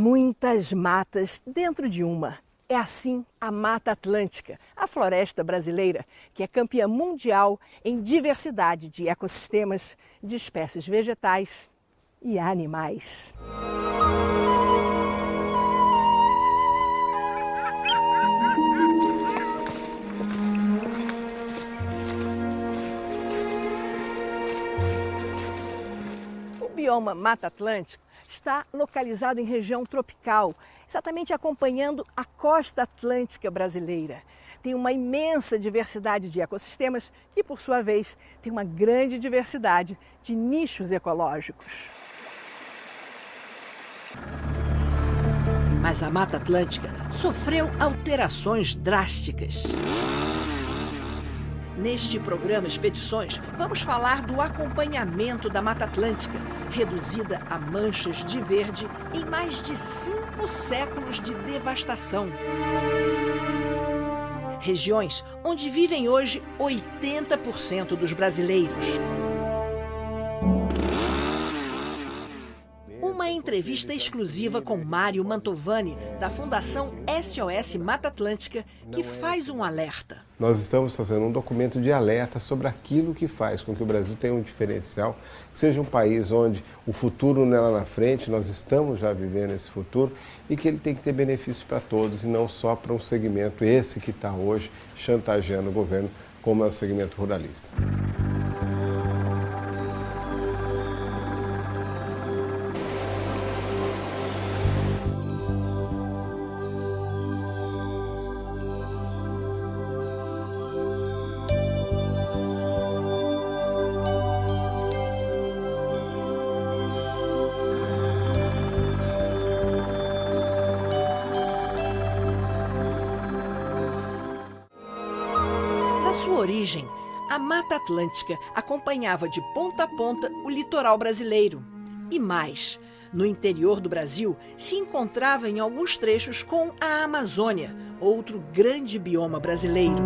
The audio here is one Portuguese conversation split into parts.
Muitas matas dentro de uma. É assim a Mata Atlântica, a floresta brasileira, que é campeã mundial em diversidade de ecossistemas, de espécies vegetais e animais. O bioma Mata Atlântica está localizado em região tropical, exatamente acompanhando a costa atlântica brasileira. Tem uma imensa diversidade de ecossistemas e, por sua vez, tem uma grande diversidade de nichos ecológicos. Mas a Mata Atlântica sofreu alterações drásticas. Neste programa Expedições, vamos falar do acompanhamento da Mata Atlântica, reduzida a manchas de verde em mais de 5 séculos de devastação. Regiões onde vivem hoje 80% dos brasileiros. Uma entrevista exclusiva com Mário Mantovani, da Fundação SOS Mata Atlântica, que faz um alerta. Nós estamos fazendo um documento de alerta sobre aquilo que faz com que o Brasil tenha um diferencial, que seja um país onde o futuro não é lá na frente, nós estamos já vivendo esse futuro, e que ele tem que ter benefícios para todos e não só para um segmento, esse que está hoje chantageando o governo, como é o segmento ruralista. Na sua origem, a Mata Atlântica acompanhava de ponta a ponta o litoral brasileiro. E mais, no interior do Brasil, se encontrava em alguns trechos com a Amazônia, outro grande bioma brasileiro.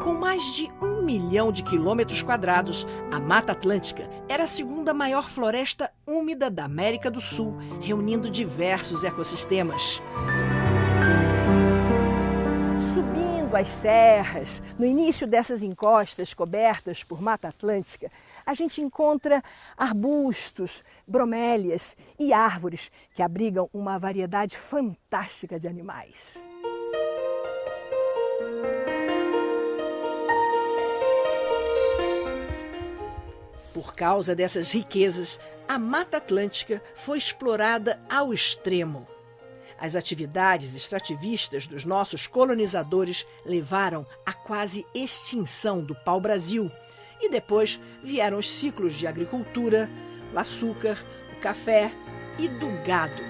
Com mais de 1 milhão de quilômetros quadrados, a Mata Atlântica era a segunda maior floresta úmida da América do Sul, reunindo diversos ecossistemas. Subindo as serras, no início dessas encostas cobertas por Mata Atlântica, a gente encontra arbustos, bromélias e árvores que abrigam uma variedade fantástica de animais. Por causa dessas riquezas, a Mata Atlântica foi explorada ao extremo. As atividades extrativistas dos nossos colonizadores levaram à quase extinção do pau-brasil. E depois vieram os ciclos de agricultura, o açúcar, o café e do gado.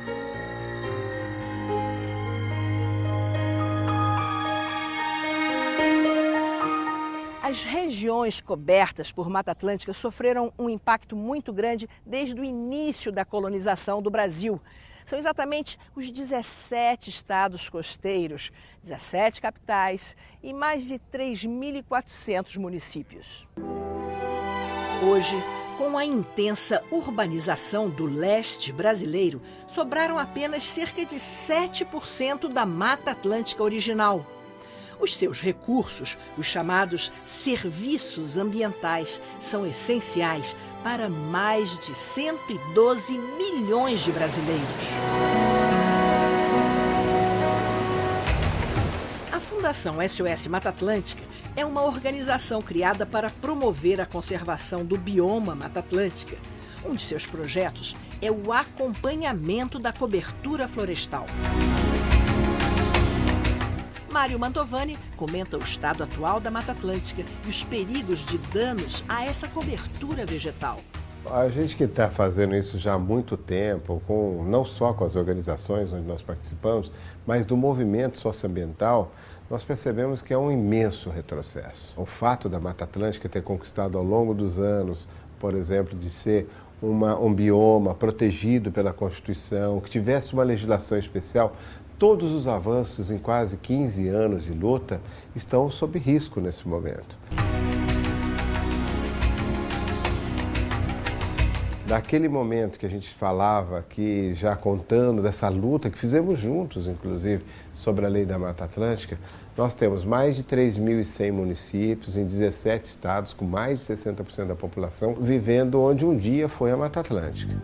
As regiões cobertas por Mata Atlântica sofreram um impacto muito grande desde o início da colonização do Brasil. São exatamente os 17 estados costeiros, 17 capitais e mais de 3.400 municípios. Hoje, com a intensa urbanização do leste brasileiro, sobraram apenas cerca de 7% da Mata Atlântica original. Os seus recursos, os chamados serviços ambientais, são essenciais para mais de 112 milhões de brasileiros. A Fundação SOS Mata Atlântica é uma organização criada para promover a conservação do bioma Mata Atlântica. Um de seus projetos é o acompanhamento da cobertura florestal. Mário Mantovani comenta o estado atual da Mata Atlântica e os perigos de danos a essa cobertura vegetal. A gente que está fazendo isso já há muito tempo, não só com as organizações onde nós participamos, mas do movimento socioambiental, nós percebemos que é um imenso retrocesso. O fato da Mata Atlântica ter conquistado ao longo dos anos, por exemplo, de ser um bioma protegido pela Constituição, que tivesse uma legislação especial, todos os avanços em quase 15 anos de luta estão sob risco nesse momento. daquele momento que a gente falava aqui, já contando dessa luta que fizemos juntos, inclusive, sobre a Lei da Mata Atlântica, nós temos mais de 3.100 municípios em 17 estados, com mais de 60% da população, vivendo onde um dia foi a Mata Atlântica.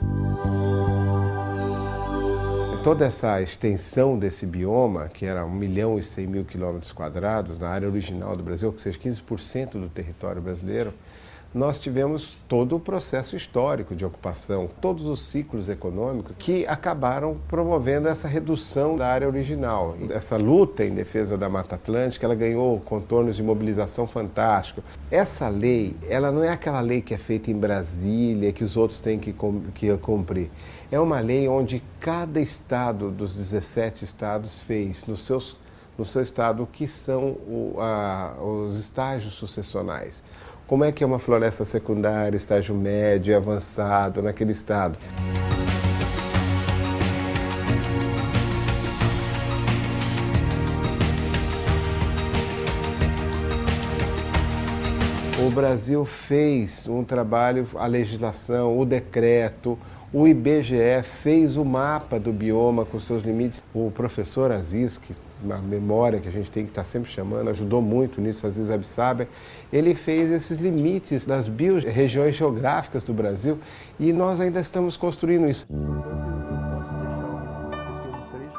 Toda essa extensão desse bioma, que era 1.100.000 km², na área original do Brasil, ou seja, 15% do território brasileiro, nós tivemos todo o processo histórico de ocupação, todos os ciclos econômicos que acabaram promovendo essa redução da área original. Essa luta em defesa da Mata Atlântica, ela ganhou contornos de mobilização fantásticos. Essa lei, ela não é aquela lei que é feita em Brasília, que os outros têm que cumprir. É uma lei onde cada estado dos 17 estados fez no seu estado o que são os estágios sucessionais. Como é que é uma floresta secundária, estágio médio e avançado naquele estado? O Brasil fez um trabalho, a legislação, o decreto, o IBGE fez o mapa do bioma com seus limites. O professor Aziz, que a memória que a gente tem que estar sempre chamando, ajudou muito nisso, Aziz Absaber, ele fez esses limites das biorregiões geográficas do Brasil e nós ainda estamos construindo isso.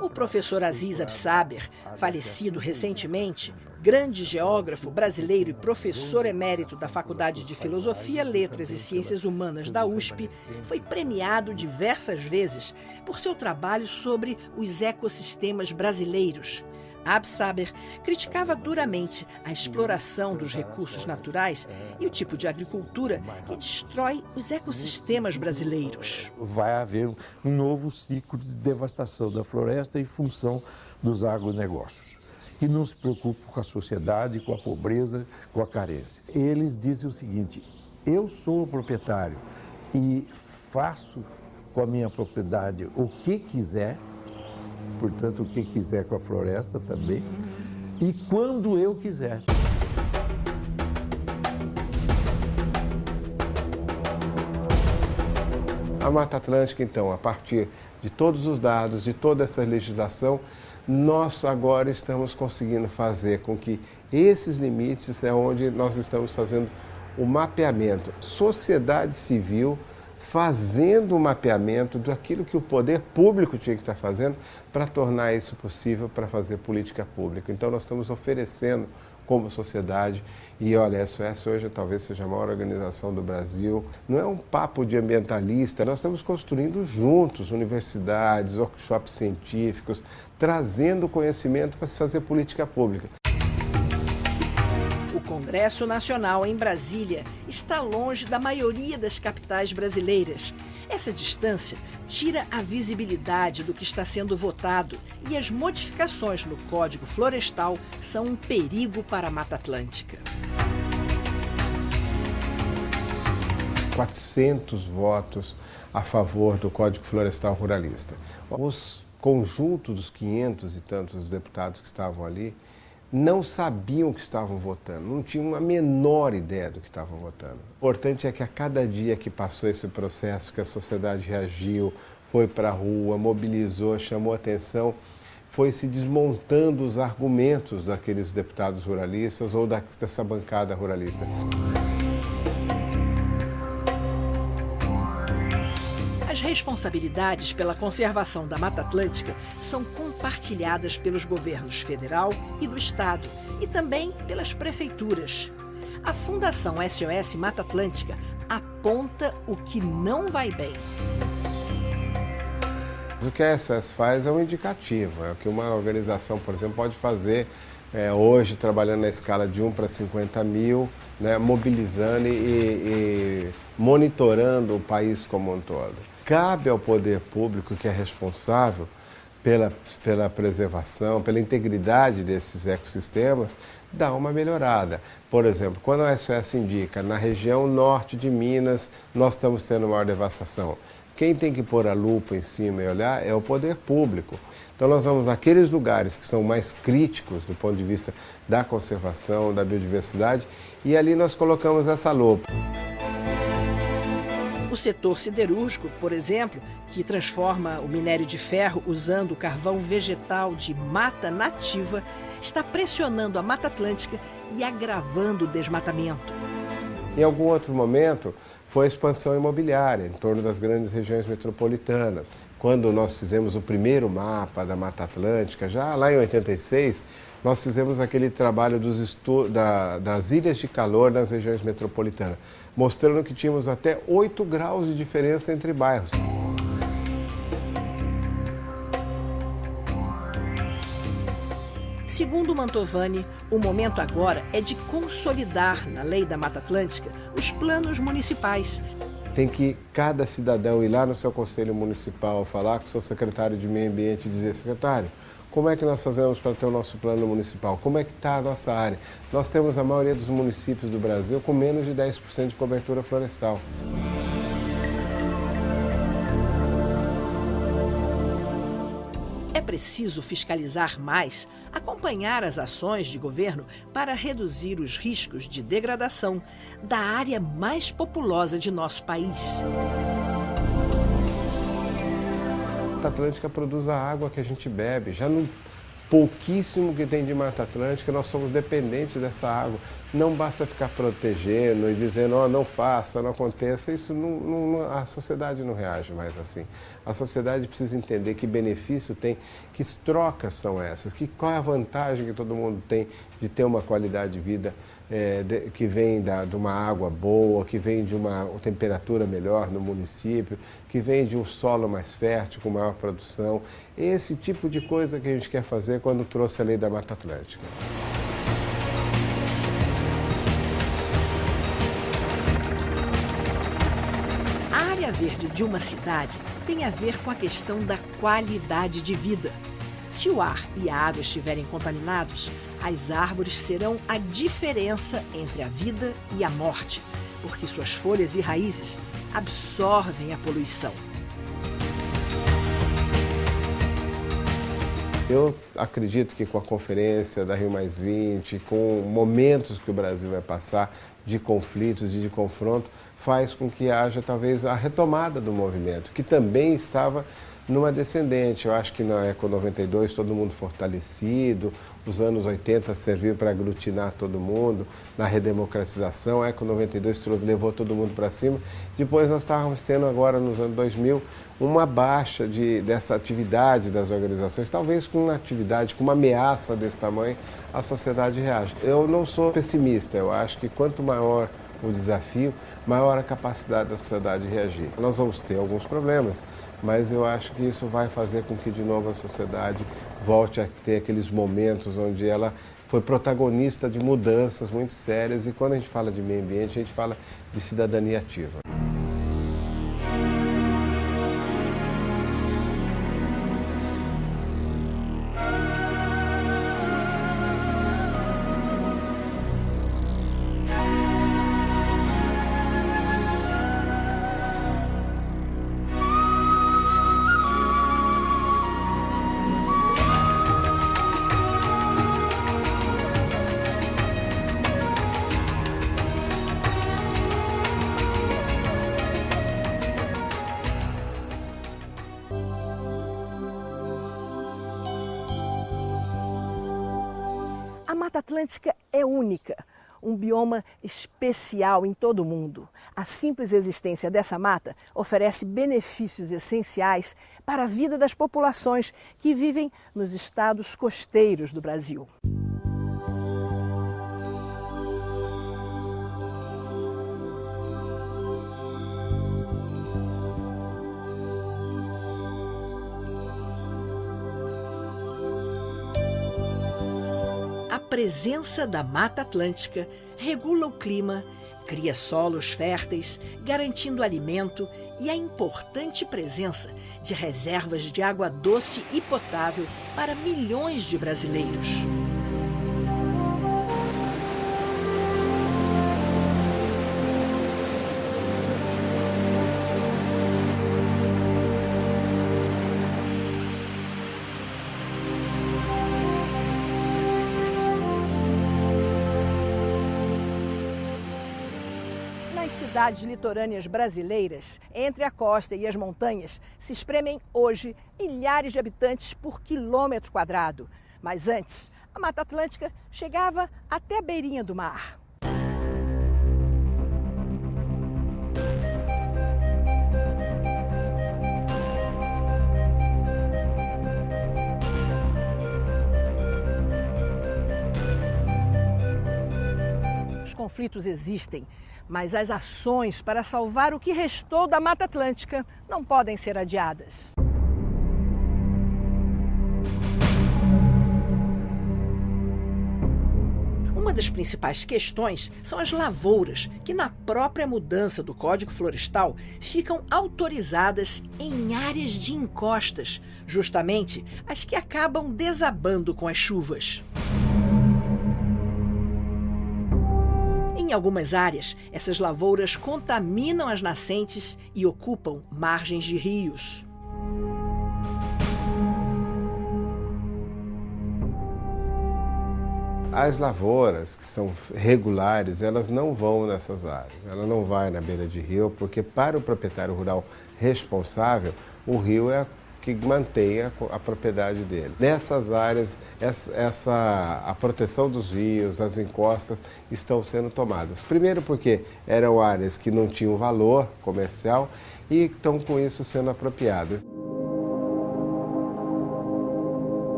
O professor Aziz Absaber, falecido recentemente, grande geógrafo brasileiro e professor emérito da Faculdade de Filosofia, Letras e Ciências Humanas da USP, foi premiado diversas vezes por seu trabalho sobre os ecossistemas brasileiros. Absaber criticava duramente a exploração dos recursos naturais e o tipo de agricultura que destrói os ecossistemas brasileiros. Vai haver um novo ciclo de devastação da floresta em função dos agronegócios, que não se preocupam com a sociedade, com a pobreza, com a carência. Eles dizem o seguinte: eu sou o proprietário e faço com a minha propriedade o que quiser, portanto, o que quiser com a floresta também, e quando eu quiser. A Mata Atlântica, então, a partir de todos os dados, de toda essa legislação, nós agora estamos conseguindo fazer com que esses limites é onde nós estamos fazendo o mapeamento. Sociedade civil fazendo o mapeamento daquilo que o poder público tinha que estar fazendo para tornar isso possível, para fazer política pública. Então nós estamos oferecendo como sociedade, e olha, a SOS hoje talvez seja a maior organização do Brasil. Não é um papo de ambientalista, nós estamos construindo juntos universidades, workshops científicos, trazendo conhecimento para se fazer política pública. O Congresso Nacional em Brasília está longe da maioria das capitais brasileiras. Essa distância tira a visibilidade do que está sendo votado e as modificações no Código Florestal são um perigo para a Mata Atlântica. 400 votos a favor do Código Florestal Ruralista. Os conjuntos dos 500 e tantos deputados que estavam ali não sabiam o que estavam votando, não tinham a menor ideia do que estavam votando. O importante é que a cada dia que passou esse processo, que a sociedade reagiu, foi para a rua, mobilizou, chamou atenção, foi se desmontando os argumentos daqueles deputados ruralistas ou dessa bancada ruralista. As responsabilidades pela conservação da Mata Atlântica são compartilhadas pelos governos federal e do estado e também pelas prefeituras. A Fundação SOS Mata Atlântica aponta o que não vai bem. O que a SOS faz é um indicativo, é o que uma organização, por exemplo, pode fazer hoje, trabalhando na escala de 1 para 50 mil, né, mobilizando e monitorando o país como um todo. Cabe ao poder público, que é responsável pela preservação, pela integridade desses ecossistemas, dar uma melhorada. Por exemplo, quando a SOS indica, na região norte de Minas, nós estamos tendo maior devastação. Quem tem que pôr a lupa em cima e olhar é o poder público. Então nós vamos naqueles lugares que são mais críticos do ponto de vista da conservação, da biodiversidade, e ali nós colocamos essa lupa. O setor siderúrgico, por exemplo, que transforma o minério de ferro usando carvão vegetal de mata nativa, está pressionando a Mata Atlântica e agravando o desmatamento. Em algum outro momento, foi a expansão imobiliária em torno das grandes regiões metropolitanas. Quando nós fizemos o primeiro mapa da Mata Atlântica, já lá em 86, nós fizemos aquele trabalho das ilhas de calor nas regiões metropolitanas, mostrando que tínhamos até 8 graus de diferença entre bairros. Segundo Mantovani, o momento agora é de consolidar na Lei da Mata Atlântica os planos municipais. Tem que cada cidadão ir lá no seu conselho municipal, falar com o seu secretário de meio ambiente e dizer: secretário, como é que nós fazemos para ter o nosso plano municipal? Como é que está a nossa área? Nós temos a maioria dos municípios do Brasil com menos de 10% de cobertura florestal. É preciso fiscalizar mais, acompanhar as ações de governo para reduzir os riscos de degradação da área mais populosa de nosso país. A Mata Atlântica produz a água que a gente bebe. Já no pouquíssimo que tem de Mata Atlântica, nós somos dependentes dessa água. Não basta ficar protegendo e dizendo: oh, não faça, não aconteça. Isso a sociedade não reage mais assim. A sociedade precisa entender que benefício tem, que trocas são essas, qual é a vantagem que todo mundo tem de ter uma qualidade de vida que vem de uma água boa, que vem de uma temperatura melhor no município, que vem de um solo mais fértil, com maior produção. Esse tipo de coisa que a gente quer fazer quando trouxe a Lei da Mata Atlântica. A área verde de uma cidade tem a ver com a questão da qualidade de vida. Se o ar e a água estiverem contaminados, as árvores serão a diferença entre a vida e a morte, porque suas folhas e raízes absorvem a poluição. Eu acredito que com a conferência da Rio+20, com momentos que o Brasil vai passar de conflitos e de confronto, faz com que haja talvez a retomada do movimento, que também estava numa descendente. Eu acho que na Eco 92 todo mundo fortalecido, os anos 80 serviu para aglutinar todo mundo, na redemocratização, a Eco 92 levou todo mundo para cima. Depois nós estávamos tendo agora, nos anos 2000, uma baixa dessa atividade das organizações, talvez com uma atividade, com uma ameaça desse tamanho, a sociedade reage. Eu não sou pessimista, eu acho que quanto maior o desafio, maior a capacidade da sociedade de reagir. Nós vamos ter alguns problemas, mas eu acho que isso vai fazer com que de novo a sociedade volte a ter aqueles momentos onde ela foi protagonista de mudanças muito sérias, e quando a gente fala de meio ambiente, a gente fala de cidadania ativa. A Mata Atlântica é única, um bioma especial em todo o mundo. A simples existência dessa mata oferece benefícios essenciais para a vida das populações que vivem nos estados costeiros do Brasil. A presença da Mata Atlântica regula o clima, cria solos férteis, garantindo alimento e a importante presença de reservas de água doce e potável para milhões de brasileiros. Nas cidades litorâneas brasileiras, entre a costa e as montanhas, se espremem hoje milhares de habitantes por quilômetro quadrado. Mas antes, a Mata Atlântica chegava até a beirinha do mar. Os conflitos existem, mas as ações para salvar o que restou da Mata Atlântica não podem ser adiadas. Uma das principais questões são as lavouras, que na própria mudança do Código Florestal ficam autorizadas em áreas de encostas, justamente as que acabam desabando com as chuvas. Em algumas áreas, essas lavouras contaminam as nascentes e ocupam margens de rios. As lavouras que são regulares, elas não vão nessas áreas. Ela não vai na beira de rio, porque para o proprietário rural responsável, o rio é que mantém a propriedade dele. Nessas áreas, a proteção dos rios, as encostas estão sendo tomadas. Primeiro porque eram áreas que não tinham valor comercial e estão com isso sendo apropriadas.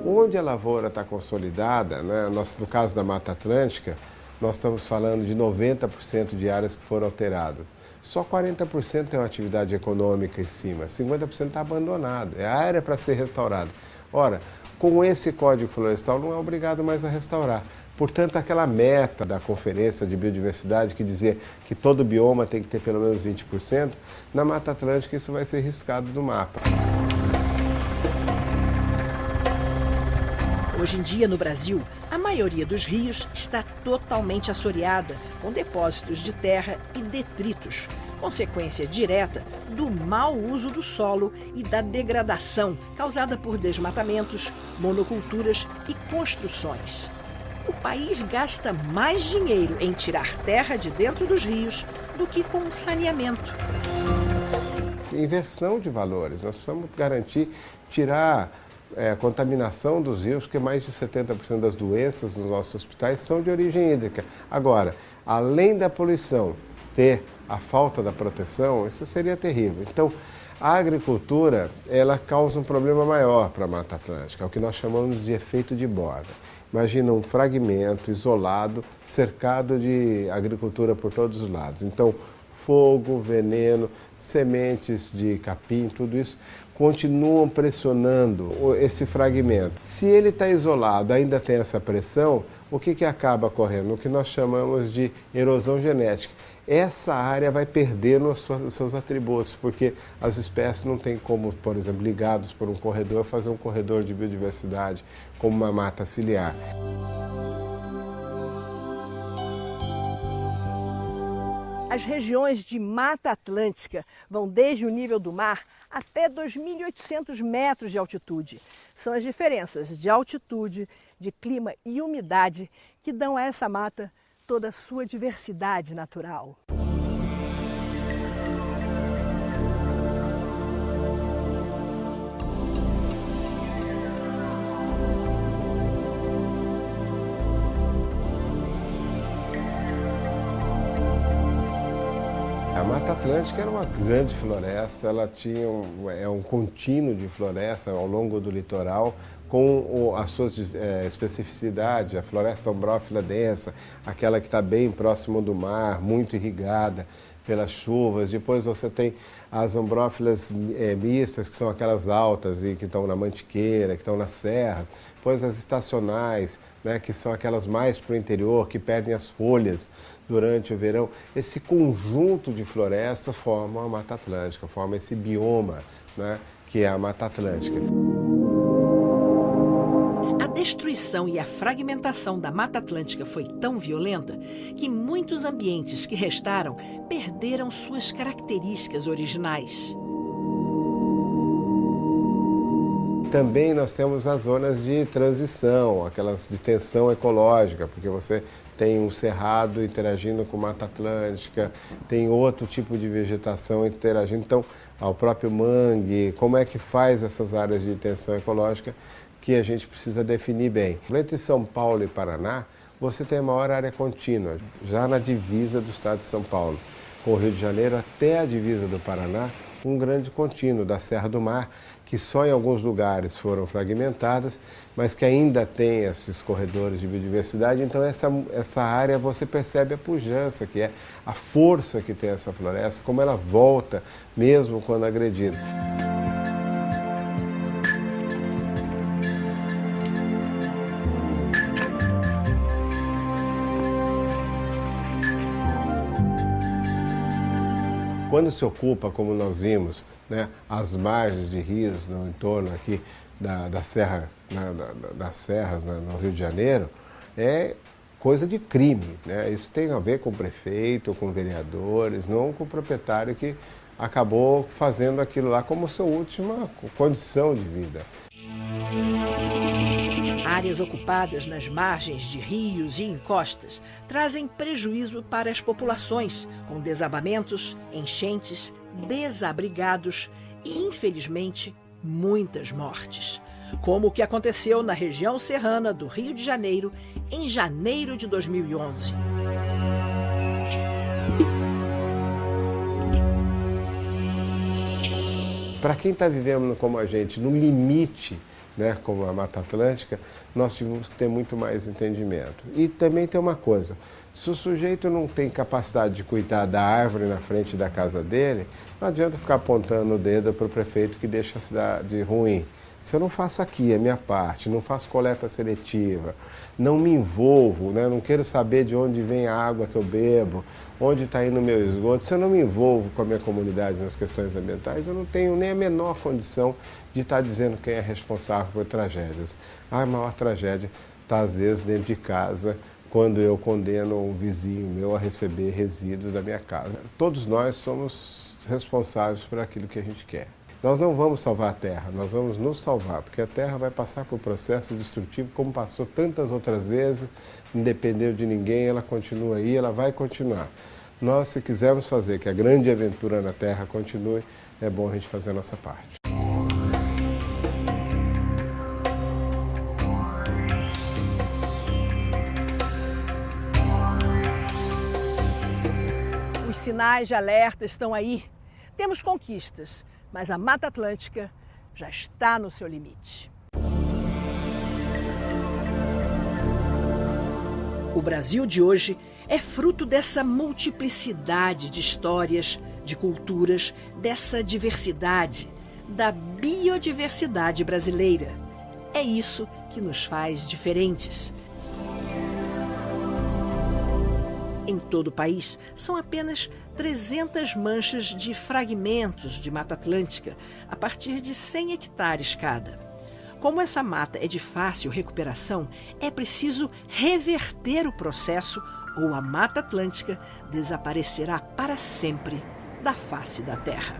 Onde a lavoura está consolidada, né, no caso da Mata Atlântica, nós estamos falando de 90% de áreas que foram alteradas. Só 40% tem uma atividade econômica em cima, 50% está abandonado, é a área para ser restaurada. Ora, com esse Código Florestal não é obrigado mais a restaurar. Portanto, aquela meta da Conferência de Biodiversidade que dizia que todo bioma tem que ter pelo menos 20%, na Mata Atlântica isso vai ser riscado do mapa. Hoje em dia, no Brasil, a maioria dos rios está totalmente assoreada, com depósitos de terra e detritos, consequência direta do mau uso do solo e da degradação causada por desmatamentos, monoculturas e construções. O país gasta mais dinheiro em tirar terra de dentro dos rios do que com saneamento. Inversão de valores, nós precisamos garantir, tirar a contaminação dos rios, porque mais de 70% das doenças nos nossos hospitais são de origem hídrica. Agora, além da poluição, ter a falta da proteção, isso seria terrível. Então, a agricultura, ela causa um problema maior para a Mata Atlântica, é o que nós chamamos de efeito de borda. Imagina um fragmento isolado, cercado de agricultura por todos os lados. Então, fogo, veneno, sementes de capim, tudo isso continuam pressionando esse fragmento. Se ele está isolado, ainda tem essa pressão, o que acaba ocorrendo? O que nós chamamos de erosão genética. Essa área vai perdendo os seus atributos, porque as espécies não têm como, por exemplo, ligados por um corredor, fazer um corredor de biodiversidade, como uma mata ciliar. As regiões de Mata Atlântica vão desde o nível do mar até 2.800 metros de altitude. São as diferenças de altitude, de clima e umidade que dão a essa mata toda a sua diversidade natural. A Mata Atlântica era uma grande floresta, ela tinha um contínuo de floresta ao longo do litoral, com as suas especificidades, a floresta ombrófila densa, aquela que está bem próximo do mar, muito irrigada pelas chuvas. Depois você tem as ombrófilas mistas, que são aquelas altas e que estão na Mantiqueira, que estão na Serra. Depois as estacionais, né, que são aquelas mais para o interior, que perdem as folhas durante o verão. Esse conjunto de florestas forma a Mata Atlântica, forma esse bioma, né, que é a Mata Atlântica. A destruição e a fragmentação da Mata Atlântica foi tão violenta que muitos ambientes que restaram perderam suas características originais. também nós temos as zonas de transição, aquelas de tensão ecológica, porque você tem um cerrado interagindo com Mata Atlântica, tem outro tipo de vegetação interagindo, então, ao próprio mangue, como é que faz essas áreas de tensão ecológica que a gente precisa definir bem. Entre São Paulo e Paraná, você tem a maior área contínua, já na divisa do estado de São Paulo, com o Rio de Janeiro até a divisa do Paraná, um grande contínuo da Serra do Mar, que só em alguns lugares foram fragmentadas, mas que ainda tem esses corredores de biodiversidade. Então essa área você percebe a pujança, que é a força que tem essa floresta, como ela volta mesmo quando agredida. Quando se ocupa, como nós vimos, né, as margens de rios no entorno aqui das serras no Rio de Janeiro, é coisa de crime, né? Isso tem a ver com o prefeito, com vereadores, não com o proprietário que acabou fazendo aquilo lá como sua última condição de vida. Áreas ocupadas nas margens de rios e encostas trazem prejuízo para as populações, com desabamentos, enchentes, desabrigados e, infelizmente, muitas mortes. Como o que aconteceu na região serrana do Rio de Janeiro em janeiro de 2011. Para quem está vivendo como a gente, no limite, né, como a Mata Atlântica, nós tivemos que ter muito mais entendimento. E também tem uma coisa, se o sujeito não tem capacidade de cuidar da árvore na frente da casa dele, não adianta ficar apontando o dedo para o prefeito que deixa a cidade ruim. Se eu não faço aqui a minha parte, não faço coleta seletiva, não me envolvo, né, não quero saber de onde vem a água que eu bebo, onde está indo o meu esgoto, se eu não me envolvo com a minha comunidade nas questões ambientais, eu não tenho nem a menor condição de estar dizendo quem é responsável por tragédias. A maior tragédia está, às vezes, dentro de casa, quando eu condeno um vizinho meu a receber resíduos da minha casa. Todos nós somos responsáveis por aquilo que a gente quer. Nós não vamos salvar a Terra, nós vamos nos salvar, porque a Terra vai passar por processo destrutivo, como passou tantas outras vezes, não dependeu de ninguém, ela continua aí, ela vai continuar. Nós, se quisermos fazer que a grande aventura na Terra continue, é bom a gente fazer a nossa parte. Os sinais de alerta estão aí. Temos conquistas, mas a Mata Atlântica já está no seu limite. O Brasil de hoje é fruto dessa multiplicidade de histórias, de culturas, dessa diversidade, da biodiversidade brasileira. É isso que nos faz diferentes. Em todo o país, são apenas 300 manchas de fragmentos de Mata Atlântica, a partir de 100 hectares cada. Como essa mata é de fácil recuperação, é preciso reverter o processo ou a Mata Atlântica desaparecerá para sempre da face da Terra.